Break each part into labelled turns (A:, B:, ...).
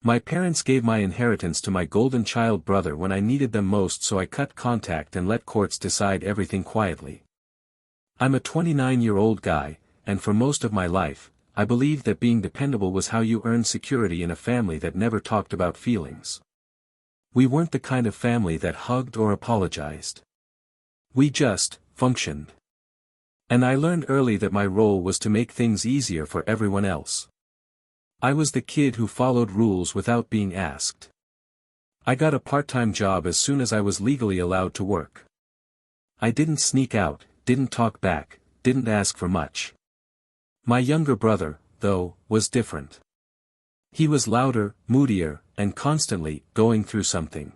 A: My parents gave my inheritance to my golden child brother when I needed them most, so I cut contact and let courts decide everything quietly. I'm a 29-year-old guy, and for most of my life, I believed that being dependable was how you earn security in a family that never talked about feelings. We weren't the kind of family that hugged or apologized. We just functioned. And I learned early that my role was to make things easier for everyone else. I was the kid who followed rules without being asked. I got a part-time job as soon as I was legally allowed to work. I didn't sneak out, didn't talk back, didn't ask for much. My younger brother, though, was different. He was louder, moodier, and constantly going through something.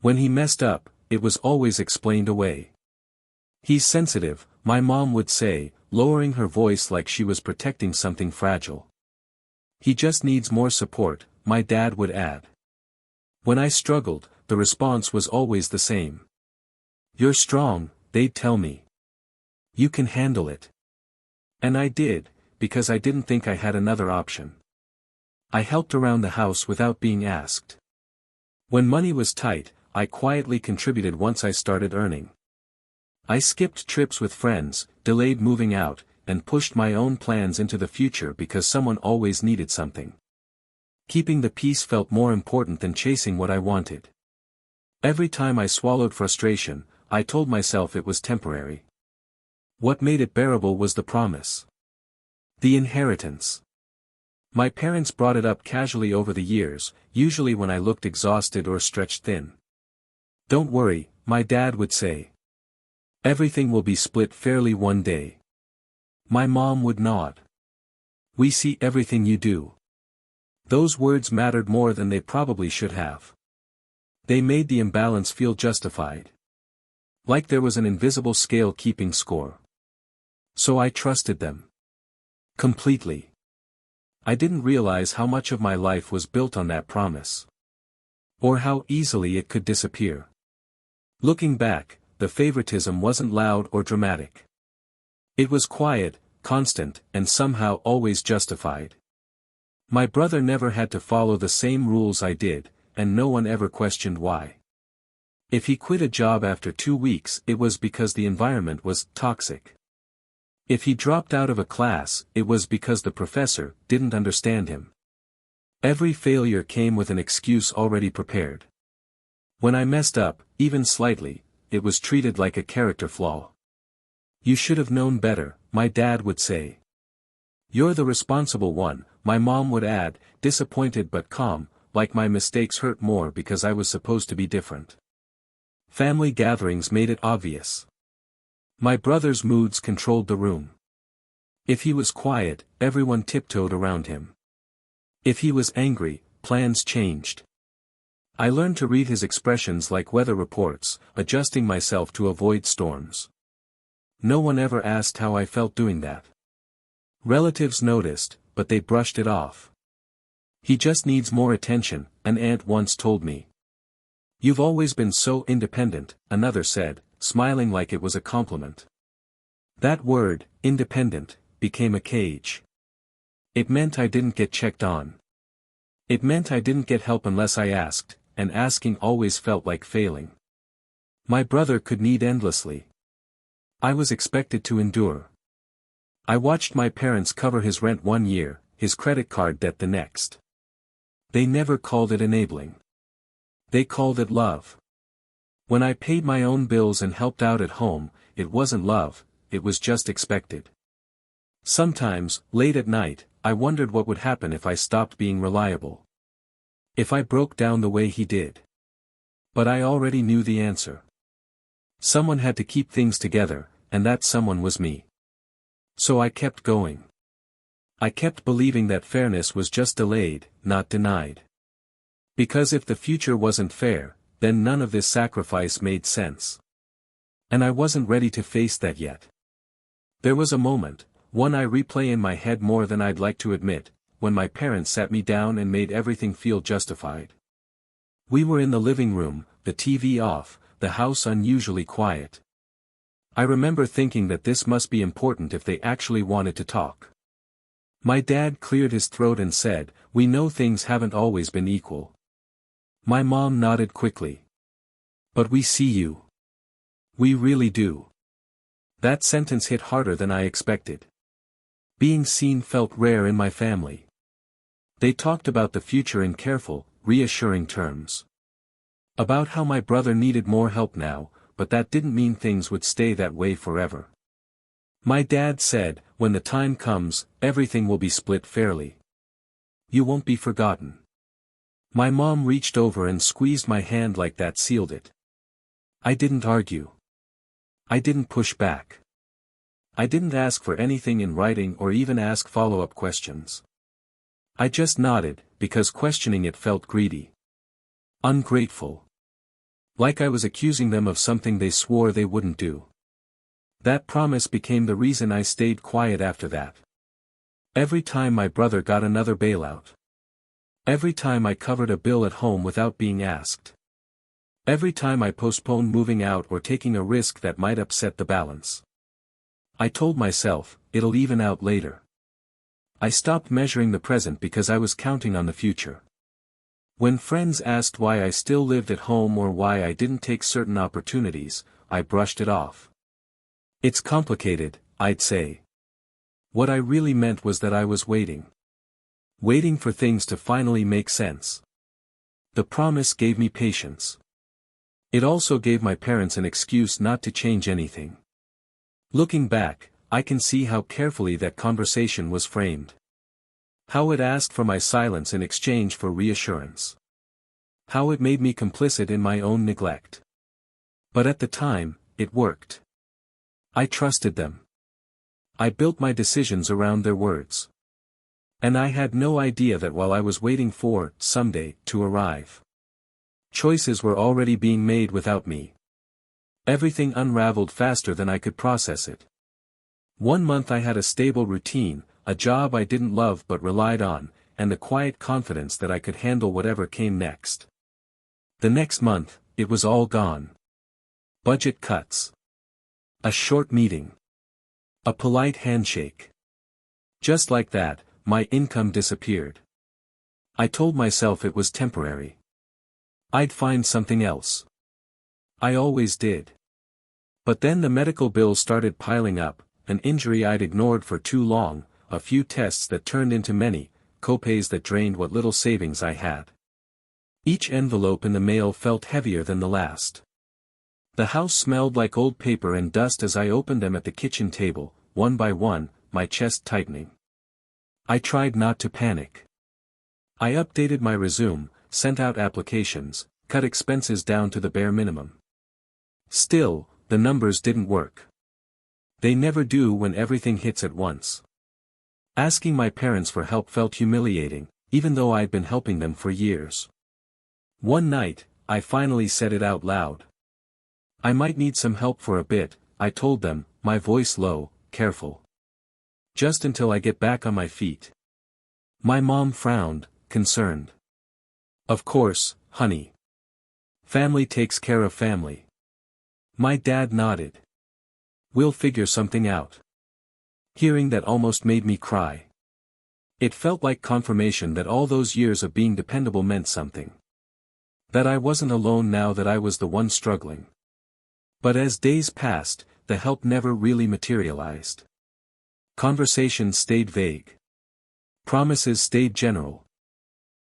A: When he messed up, it was always explained away. He's sensitive, my mom would say, lowering her voice like she was protecting something fragile. He just needs more support, my dad would add. When I struggled, the response was always the same. You're strong, they'd tell me. You can handle it. And I did, because I didn't think I had another option. I helped around the house without being asked. When money was tight, I quietly contributed once I started earning. I skipped trips with friends, delayed moving out, and pushed my own plans into the future because someone always needed something. Keeping the peace felt more important than chasing what I wanted. Every time I swallowed frustration, I told myself it was temporary. What made it bearable was the promise. The inheritance. My parents brought it up casually over the years, usually when I looked exhausted or stretched thin. Don't worry, my dad would say. Everything will be split fairly one day. My mom would nod. We see everything you do. Those words mattered more than they probably should have. They made the imbalance feel justified. Like there was an invisible scale keeping score. So I trusted them. Completely. I didn't realize how much of my life was built on that promise. Or how easily it could disappear. Looking back, the favoritism wasn't loud or dramatic. It was quiet, constant, and somehow always justified. My brother never had to follow the same rules I did, and no one ever questioned why. If he quit a job after 2 weeks, it was because the environment was toxic. If he dropped out of a class, it was because the professor didn't understand him. Every failure came with an excuse already prepared. When I messed up, even slightly, it was treated like a character flaw. You should have known better, my dad would say. You're the responsible one, my mom would add, disappointed but calm, like my mistakes hurt more because I was supposed to be different. Family gatherings made it obvious. My brother's moods controlled the room. If he was quiet, everyone tiptoed around him. If he was angry, plans changed. I learned to read his expressions like weather reports, adjusting myself to avoid storms. No one ever asked how I felt doing that. Relatives noticed, but they brushed it off. He just needs more attention, an aunt once told me. You've always been so independent, another said, smiling like it was a compliment. That word, independent, became a cage. It meant I didn't get checked on. It meant I didn't get help unless I asked, and asking always felt like failing. My brother could need endlessly. I was expected to endure. I watched my parents cover his rent 1 year, his credit card debt the next. They never called it enabling. They called it love. When I paid my own bills and helped out at home, it wasn't love, it was just expected. Sometimes, late at night, I wondered what would happen if I stopped being reliable. If I broke down the way he did. But I already knew the answer. Someone had to keep things together, and that someone was me. So I kept going. I kept believing that fairness was just delayed, not denied. Because if the future wasn't fair, then none of this sacrifice made sense. And I wasn't ready to face that yet. There was a moment, one I replay in my head more than I'd like to admit, when my parents sat me down and made everything feel justified. We were in the living room, the TV off, the house unusually quiet. I remember thinking that this must be important if they actually wanted to talk. My dad cleared his throat and said, We know things haven't always been equal. My mom nodded quickly. But we see you. We really do. That sentence hit harder than I expected. Being seen felt rare in my family. They talked about the future in careful, reassuring terms. About how my brother needed more help now, but that didn't mean things would stay that way forever. My dad said, when the time comes, everything will be split fairly. You won't be forgotten. My mom reached over and squeezed my hand like that sealed it. I didn't argue. I didn't push back. I didn't ask for anything in writing or even ask follow-up questions. I just nodded, because questioning it felt greedy. Ungrateful. Like I was accusing them of something they swore they wouldn't do. That promise became the reason I stayed quiet after that. Every time my brother got another bailout. Every time I covered a bill at home without being asked. Every time I postponed moving out or taking a risk that might upset the balance. I told myself, it'll even out later. I stopped measuring the present because I was counting on the future. When friends asked why I still lived at home or why I didn't take certain opportunities, I brushed it off. It's complicated, I'd say. What I really meant was that I was waiting. Waiting for things to finally make sense. The promise gave me patience. It also gave my parents an excuse not to change anything. Looking back, I can see how carefully that conversation was framed. How it asked for my silence in exchange for reassurance. How it made me complicit in my own neglect. But at the time, it worked. I trusted them. I built my decisions around their words. And I had no idea that while I was waiting for, someday, to arrive, choices were already being made without me. Everything unraveled faster than I could process it. 1 month I had a stable routine, a job I didn't love but relied on, and the quiet confidence that I could handle whatever came next. The next month, it was all gone. Budget cuts. A short meeting. A polite handshake. Just like that, my income disappeared. I told myself it was temporary. I'd find something else. I always did. But then the medical bills started piling up, an injury I'd ignored for too long, a few tests that turned into many, copays that drained what little savings I had. Each envelope in the mail felt heavier than the last. The house smelled like old paper and dust as I opened them at the kitchen table, one by one, my chest tightening. I tried not to panic. I updated my resume, sent out applications, cut expenses down to the bare minimum. Still, the numbers didn't work. They never do when everything hits at once. Asking my parents for help felt humiliating, even though I'd been helping them for years. One night, I finally said it out loud. I might need some help for a bit, I told them, my voice low, careful. Just until I get back on my feet. My mom frowned, concerned. Of course, honey. Family takes care of family. My dad nodded. We'll figure something out. Hearing that almost made me cry. It felt like confirmation that all those years of being dependable meant something. That I wasn't alone now, that I was the one struggling. But as days passed, the help never really materialized. Conversations stayed vague. Promises stayed general.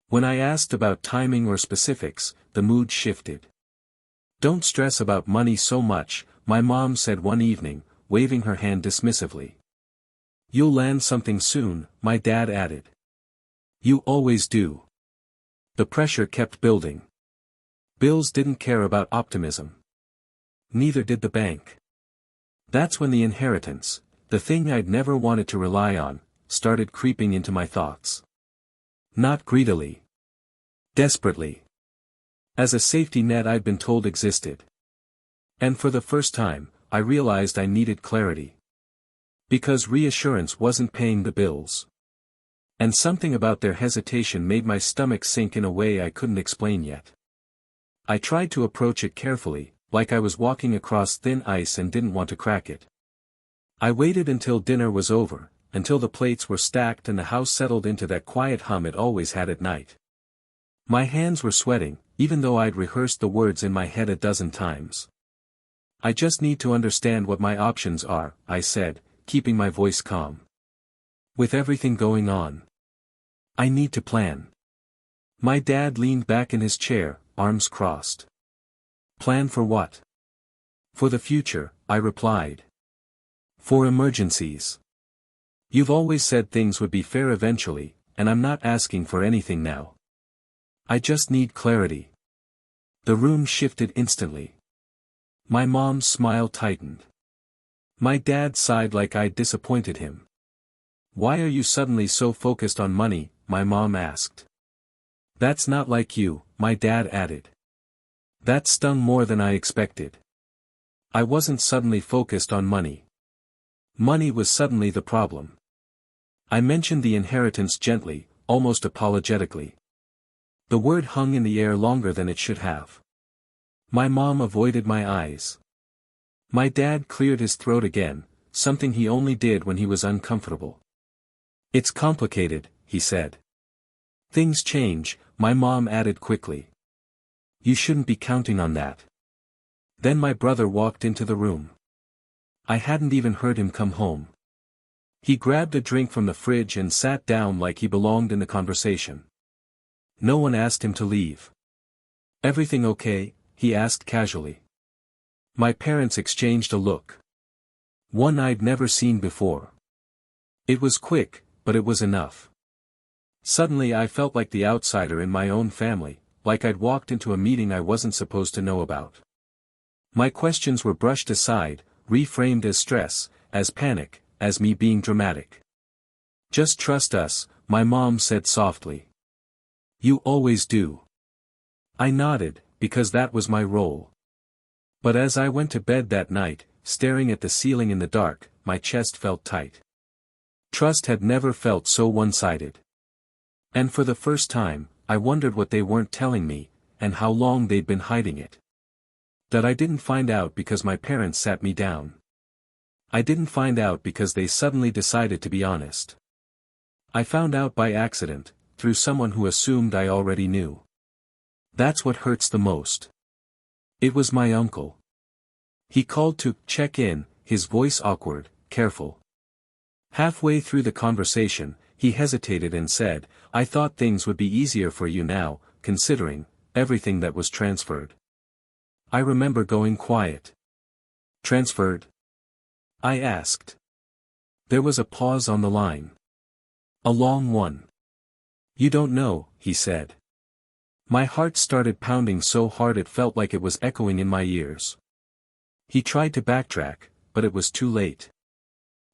A: When I asked about timing or specifics, the mood shifted. Don't stress about money so much, my mom said one evening, waving her hand dismissively. You'll land something soon, my dad added. You always do. The pressure kept building. Bills didn't care about optimism. Neither did the bank. That's when the inheritance, the thing I'd never wanted to rely on, started creeping into my thoughts. Not greedily. Desperately. As a safety net I'd been told existed. And for the first time, I realized I needed clarity. Because reassurance wasn't paying the bills. And something about their hesitation made my stomach sink in a way I couldn't explain yet. I tried to approach it carefully, like I was walking across thin ice and didn't want to crack it. I waited until dinner was over, until the plates were stacked and the house settled into that quiet hum it always had at night. My hands were sweating, even though I'd rehearsed the words in my head a dozen times. "I just need to understand what my options are," I said, keeping my voice calm. "With everything going on, I need to plan." My dad leaned back in his chair, arms crossed. "Plan for what?" "For the future," I replied. "For emergencies. You've always said things would be fair eventually, and I'm not asking for anything now. I just need clarity." The room shifted instantly. My mom's smile tightened. My dad sighed like I'd disappointed him. "Why are you suddenly so focused on money?" my mom asked. "That's not like you," my dad added. That stung more than I expected. I wasn't suddenly focused on money. Money was suddenly the problem. I mentioned the inheritance gently, almost apologetically. The word hung in the air longer than it should have. My mom avoided my eyes. My dad cleared his throat again, something he only did when he was uncomfortable. "It's complicated," he said. "Things change," my mom added quickly. "You shouldn't be counting on that." Then my brother walked into the room. I hadn't even heard him come home. He grabbed a drink from the fridge and sat down like he belonged in the conversation. No one asked him to leave. "Everything okay?" he asked casually. My parents exchanged a look. One I'd never seen before. It was quick, but it was enough. Suddenly I felt like the outsider in my own family, like I'd walked into a meeting I wasn't supposed to know about. My questions were brushed aside, reframed as stress, as panic, as me being dramatic. "Just trust us," my mom said softly. "You always do." I nodded, because that was my role. But as I went to bed that night, staring at the ceiling in the dark, my chest felt tight. Trust had never felt so one-sided. And for the first time, I wondered what they weren't telling me, and how long they'd been hiding it. That I didn't find out because my parents sat me down. I didn't find out because they suddenly decided to be honest. I found out by accident, through someone who assumed I already knew. That's what hurts the most. It was my uncle. He called to check in, his voice awkward, careful. Halfway through the conversation, he hesitated and said, "I thought things would be easier for you now, considering everything that was transferred." I remember going quiet. "Transferred?" I asked. There was a pause on the line. A long one. "You don't know," he said. My heart started pounding so hard it felt like it was echoing in my ears. He tried to backtrack, but it was too late.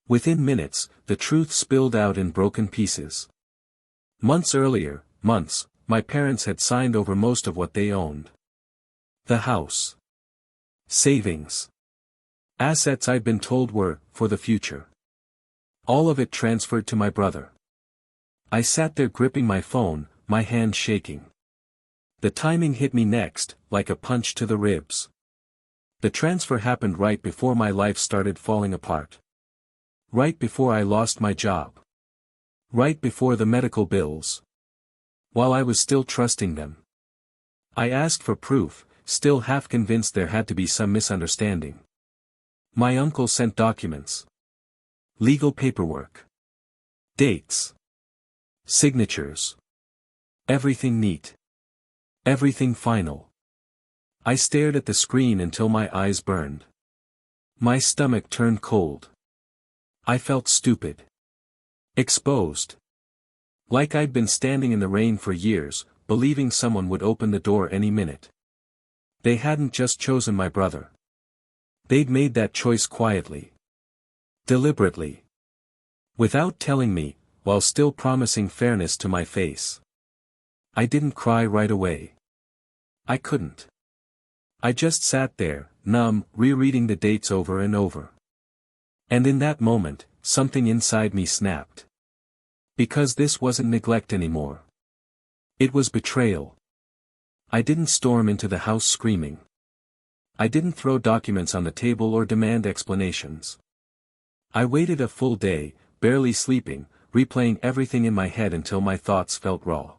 A: Within minutes, the truth spilled out in broken pieces. Months earlier, my parents had signed over most of what they owned. The house. Savings. Assets I'd been told were, for the future. All of it transferred to my brother. I sat there gripping my phone, my hand shaking. The timing hit me next, like a punch to the ribs. The transfer happened right before my life started falling apart. Right before I lost my job. Right before the medical bills. While I was still trusting them. I asked for proof, still half convinced there had to be some misunderstanding. My uncle sent documents. Legal paperwork. Dates. Signatures. Everything neat. Everything final. I stared at the screen until my eyes burned. My stomach turned cold. I felt stupid. Exposed. Like I'd been standing in the rain for years, believing someone would open the door any minute. They hadn't just chosen my brother. They'd made that choice quietly. Deliberately. Without telling me, while still promising fairness to my face. I didn't cry right away. I couldn't. I just sat there, numb, rereading the dates over and over. And in that moment, something inside me snapped. Because this wasn't neglect anymore. It was betrayal. I didn't storm into the house screaming. I didn't throw documents on the table or demand explanations. I waited a full day, barely sleeping, replaying everything in my head until my thoughts felt raw.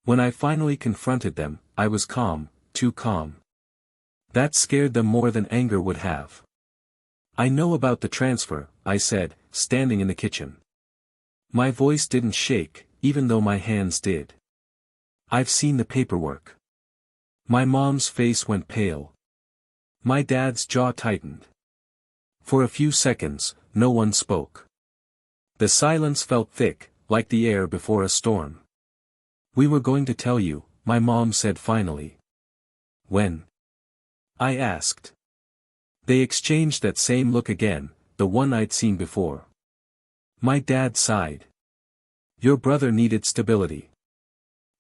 A: When I finally confronted them, I was calm, too calm. That scared them more than anger would have. "I know about the transfer," I said, standing in the kitchen. My voice didn't shake, even though my hands did. "I've seen the paperwork." My mom's face went pale. My dad's jaw tightened. For a few seconds, no one spoke. The silence felt thick, like the air before a storm. "We were going to tell you," my mom said finally. "When?" I asked. They exchanged that same look again, the one I'd seen before. My dad sighed. "Your brother needed stability.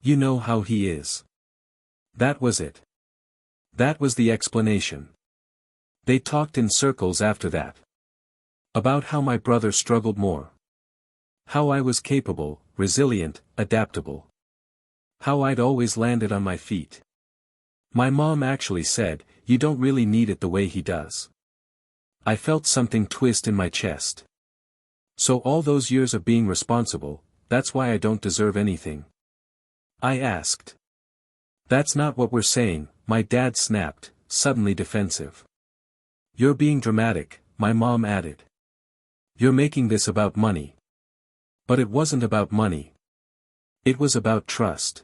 A: You know how he is." That was it. That was the explanation. They talked in circles after that. About how my brother struggled more. How I was capable, resilient, adaptable. How I'd always landed on my feet. My mom actually said, "You don't really need it the way he does." I felt something twist in my chest. So all those years of being responsible, that's why I don't deserve anything? I asked. "That's not what we're saying," my dad snapped, suddenly defensive. "You're being dramatic," my mom added. "You're making this about money." But it wasn't about money. It was about trust.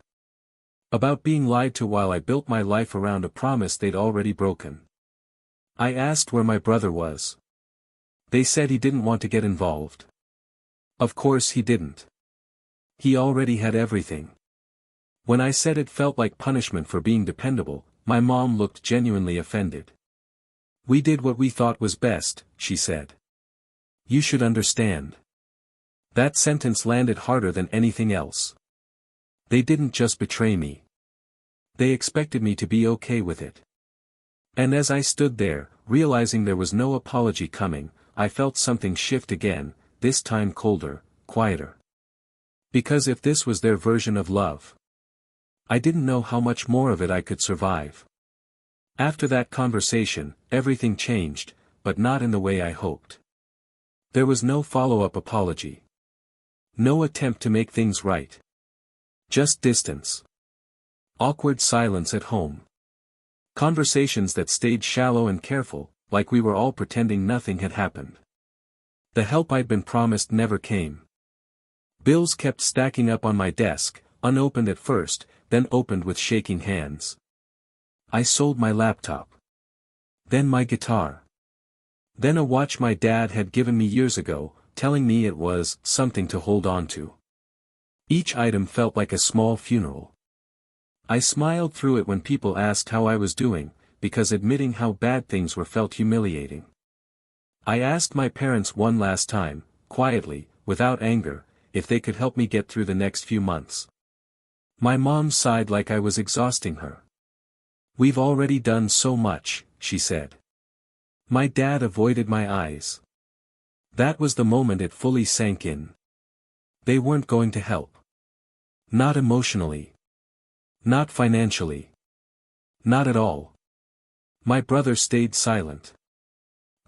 A: About being lied to while I built my life around a promise they'd already broken. I asked where my brother was. They said he didn't want to get involved. Of course he didn't. He already had everything. When I said it felt like punishment for being dependable, my mom looked genuinely offended. "We did what we thought was best," she said. "You should understand." That sentence landed harder than anything else. They didn't just betray me. They expected me to be okay with it. And as I stood there, realizing there was no apology coming, I felt something shift again, this time colder, quieter. Because if this was their version of love, I didn't know how much more of it I could survive. After that conversation, everything changed, but not in the way I hoped. There was no follow-up apology. No attempt to make things right. Just distance. Awkward silence at home. Conversations that stayed shallow and careful, like we were all pretending nothing had happened. The help I'd been promised never came. Bills kept stacking up on my desk, unopened at first, then opened with shaking hands. I sold my laptop. Then my guitar. Then a watch my dad had given me years ago, telling me it was something to hold on to. Each item felt like a small funeral. I smiled through it when people asked how I was doing, because admitting how bad things were felt humiliating. I asked my parents one last time, quietly, without anger, if they could help me get through the next few months. My mom sighed like I was exhausting her. "We've already done so much," she said. My dad avoided my eyes. That was the moment it fully sank in. They weren't going to help. Not emotionally. Not financially. Not at all. My brother stayed silent.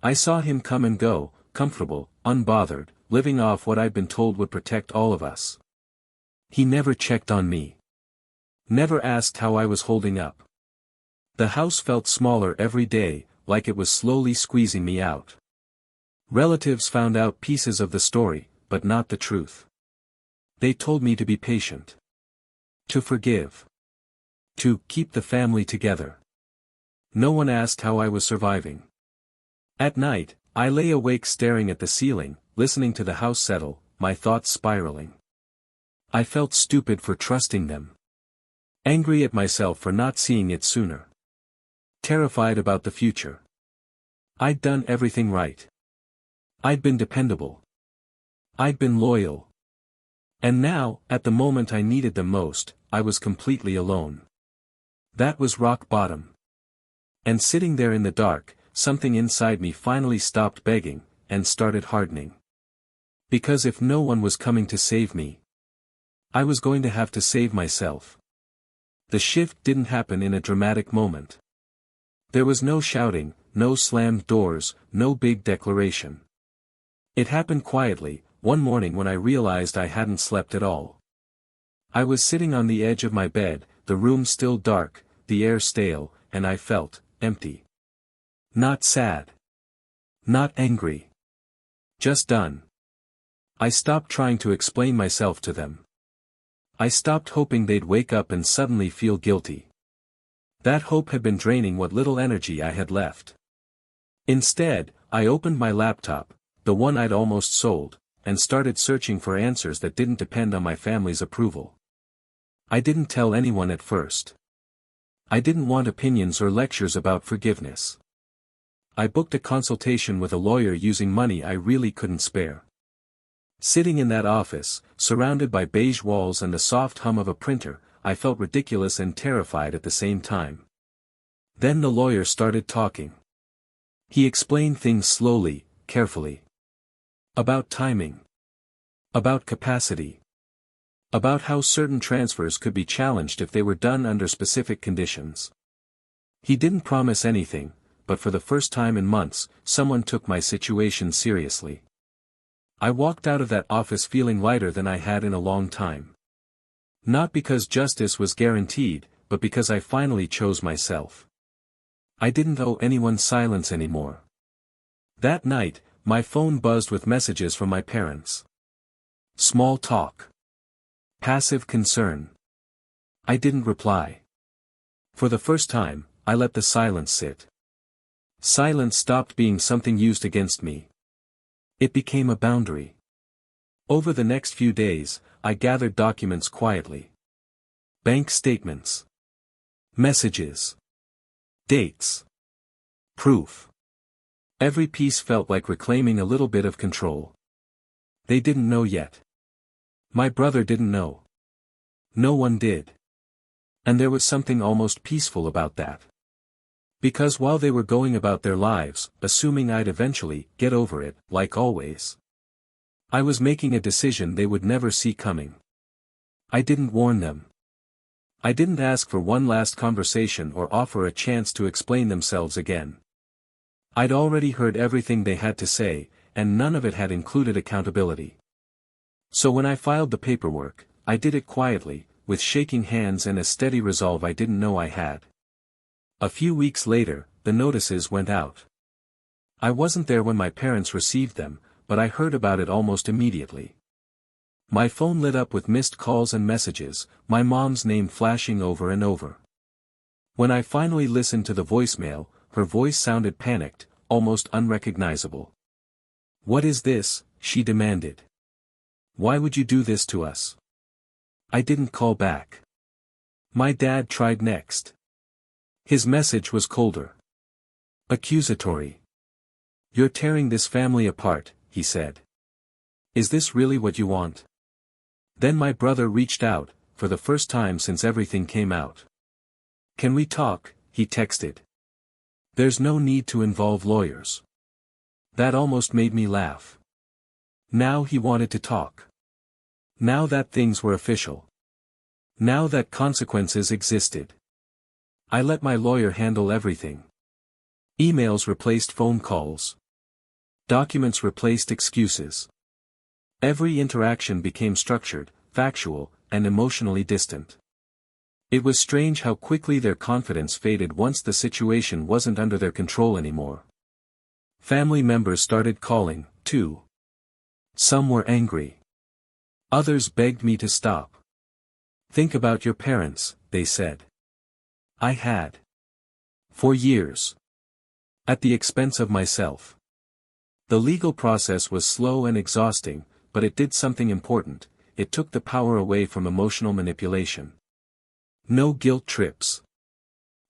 A: I saw him come and go, comfortable, unbothered, living off what I'd been told would protect all of us. He never checked on me. Never asked how I was holding up. The house felt smaller every day, like it was slowly squeezing me out. Relatives found out pieces of the story, but not the truth. They told me to be patient. To forgive. To keep the family together. No one asked how I was surviving. At night, I lay awake staring at the ceiling, listening to the house settle, my thoughts spiraling. I felt stupid for trusting them. Angry at myself for not seeing it sooner. Terrified about the future. I'd done everything right. I'd been dependable. I'd been loyal. And now, at the moment I needed them most, I was completely alone. That was rock bottom. And sitting there in the dark, something inside me finally stopped begging, and started hardening. Because if no one was coming to save me, I was going to have to save myself. The shift didn't happen in a dramatic moment. There was no shouting, no slammed doors, no big declaration. It happened quietly, one morning when I realized I hadn't slept at all. I was sitting on the edge of my bed, the room still dark, the air stale, and I felt empty. Not sad. Not angry. Just done. I stopped trying to explain myself to them. I stopped hoping they'd wake up and suddenly feel guilty. That hope had been draining what little energy I had left. Instead, I opened my laptop, the one I'd almost sold, and started searching for answers that didn't depend on my family's approval. I didn't tell anyone at first. I didn't want opinions or lectures about forgiveness. I booked a consultation with a lawyer using money I really couldn't spare. Sitting in that office, surrounded by beige walls and the soft hum of a printer, I felt ridiculous and terrified at the same time. Then the lawyer started talking. He explained things slowly, carefully. About timing. About capacity. About how certain transfers could be challenged if they were done under specific conditions. He didn't promise anything, but for the first time in months, someone took my situation seriously. I walked out of that office feeling lighter than I had in a long time. Not because justice was guaranteed, but because I finally chose myself. I didn't owe anyone silence anymore. That night, my phone buzzed with messages from my parents. Small talk. Passive concern. I didn't reply. For the first time, I let the silence sit. Silence stopped being something used against me. It became a boundary. Over the next few days, I gathered documents quietly. Bank statements. Messages. Dates. Proof. Every piece felt like reclaiming a little bit of control. They didn't know yet. My brother didn't know. No one did. And there was something almost peaceful about that. Because while they were going about their lives, assuming I'd eventually get over it, like always, I was making a decision they would never see coming. I didn't warn them. I didn't ask for one last conversation or offer a chance to explain themselves again. I'd already heard everything they had to say, and none of it had included accountability. So when I filed the paperwork, I did it quietly, with shaking hands and a steady resolve I didn't know I had. A few weeks later, the notices went out. I wasn't there when my parents received them, but I heard about it almost immediately. My phone lit up with missed calls and messages, my mom's name flashing over and over. When I finally listened to the voicemail, her voice sounded panicked, almost unrecognizable. "What is this?" she demanded. "Why would you do this to us?" I didn't call back. My dad tried next. His message was colder. Accusatory. "You're tearing this family apart," he said. "Is this really what you want?" Then my brother reached out, for the first time since everything came out. "Can we talk?" he texted. "There's no need to involve lawyers." That almost made me laugh. Now he wanted to talk. Now that things were official. Now that consequences existed. I let my lawyer handle everything. Emails replaced phone calls. Documents replaced excuses. Every interaction became structured, factual, and emotionally distant. It was strange how quickly their confidence faded once the situation wasn't under their control anymore. Family members started calling, too. Some were angry. Others begged me to stop. "Think about your parents," they said. I had. For years. At the expense of myself. The legal process was slow and exhausting, but it did something important: it took the power away from emotional manipulation. No guilt trips.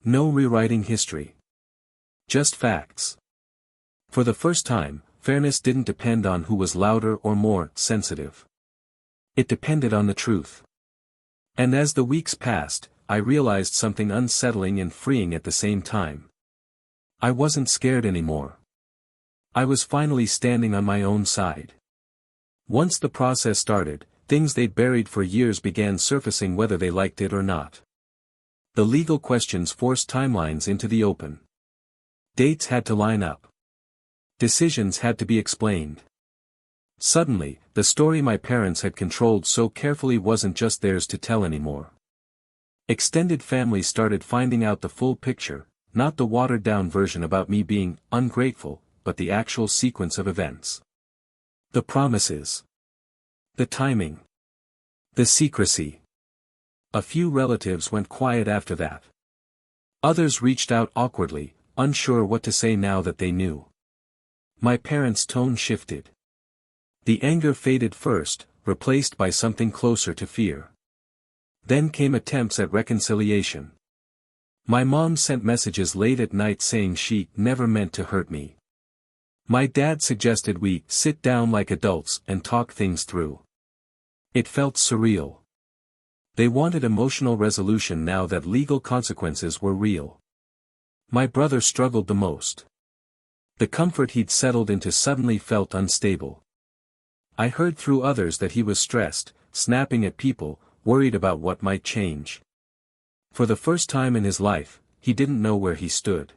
A: No rewriting history. Just facts. For the first time, fairness didn't depend on who was louder or more sensitive. It depended on the truth. And as the weeks passed, I realized something unsettling and freeing at the same time. I wasn't scared anymore. I was finally standing on my own side. Once the process started, things they'd buried for years began surfacing whether they liked it or not. The legal questions forced timelines into the open. Dates had to line up. Decisions had to be explained. Suddenly, the story my parents had controlled so carefully wasn't just theirs to tell anymore. Extended family started finding out the full picture, not the watered-down version about me being ungrateful, but the actual sequence of events. The promises. The timing. The secrecy. A few relatives went quiet after that. Others reached out awkwardly, unsure what to say now that they knew. My parents' tone shifted. The anger faded first, replaced by something closer to fear. Then came attempts at reconciliation. My mom sent messages late at night saying she never meant to hurt me. My dad suggested we sit down like adults and talk things through. It felt surreal. They wanted emotional resolution now that legal consequences were real. My brother struggled the most. The comfort he'd settled into suddenly felt unstable. I heard through others that he was stressed, snapping at people, worried about what might change. For the first time in his life, he didn't know where he stood.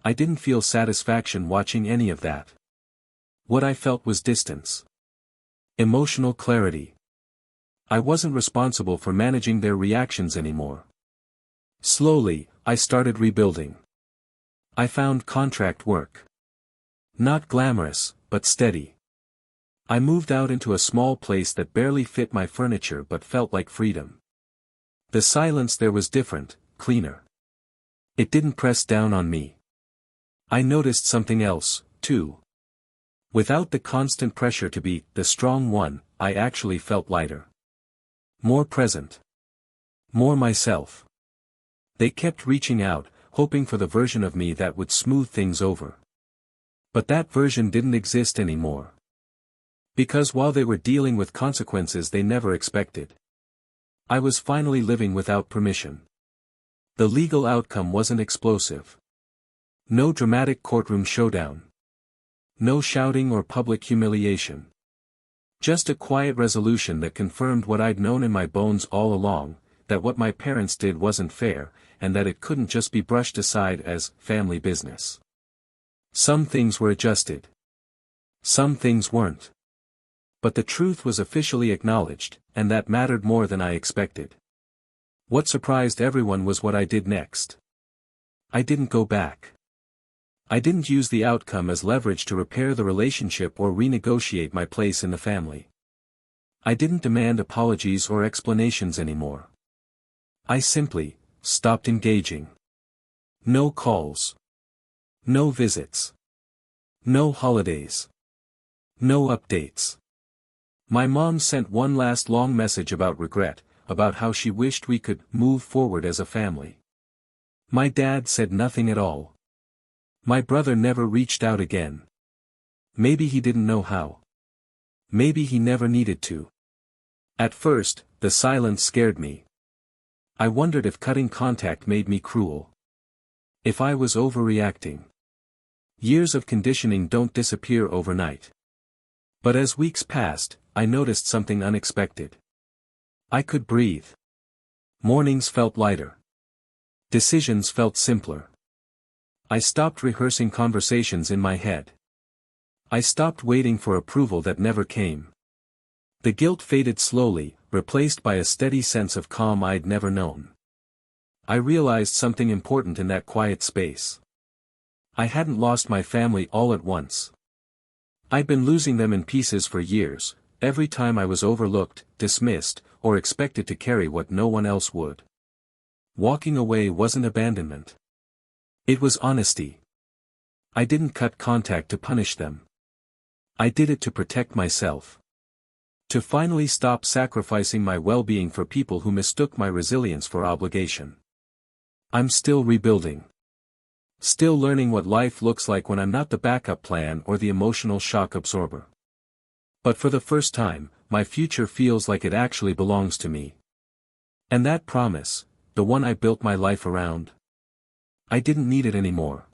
A: I didn't feel satisfaction watching any of that. What I felt was distance. Emotional clarity. I wasn't responsible for managing their reactions anymore. Slowly, I started rebuilding. I found contract work. Not glamorous, but steady. I moved out into a small place that barely fit my furniture but felt like freedom. The silence there was different, cleaner. It didn't press down on me. I noticed something else, too. Without the constant pressure to be the strong one, I actually felt lighter. More present. More myself. They kept reaching out, hoping for the version of me that would smooth things over. But that version didn't exist anymore. Because while they were dealing with consequences they never expected, I was finally living without permission. The legal outcome wasn't explosive. No dramatic courtroom showdown. No shouting or public humiliation. Just a quiet resolution that confirmed what I'd known in my bones all along, that what my parents did wasn't fair, and that it couldn't just be brushed aside as family business. Some things were adjusted. Some things weren't. But the truth was officially acknowledged, and that mattered more than I expected. What surprised everyone was what I did next. I didn't go back. I didn't use the outcome as leverage to repair the relationship or renegotiate my place in the family. I didn't demand apologies or explanations anymore. I simply stopped engaging. No calls. No visits. No holidays. No updates. My mom sent one last long message about regret, about how she wished we could move forward as a family. My dad said nothing at all. My brother never reached out again. Maybe he didn't know how. Maybe he never needed to. At first, the silence scared me. I wondered if cutting contact made me cruel. If I was overreacting. Years of conditioning don't disappear overnight. But as weeks passed, I noticed something unexpected. I could breathe. Mornings felt lighter. Decisions felt simpler. I stopped rehearsing conversations in my head. I stopped waiting for approval that never came. The guilt faded slowly, replaced by a steady sense of calm I'd never known. I realized something important in that quiet space. I hadn't lost my family all at once. I'd been losing them in pieces for years, every time I was overlooked, dismissed, or expected to carry what no one else would. Walking away wasn't abandonment. It was honesty. I didn't cut contact to punish them. I did it to protect myself. To finally stop sacrificing my well-being for people who mistook my resilience for obligation. I'm still rebuilding. Still learning what life looks like when I'm not the backup plan or the emotional shock absorber. But for the first time, my future feels like it actually belongs to me. And that promise, the one I built my life around, I didn't need it anymore.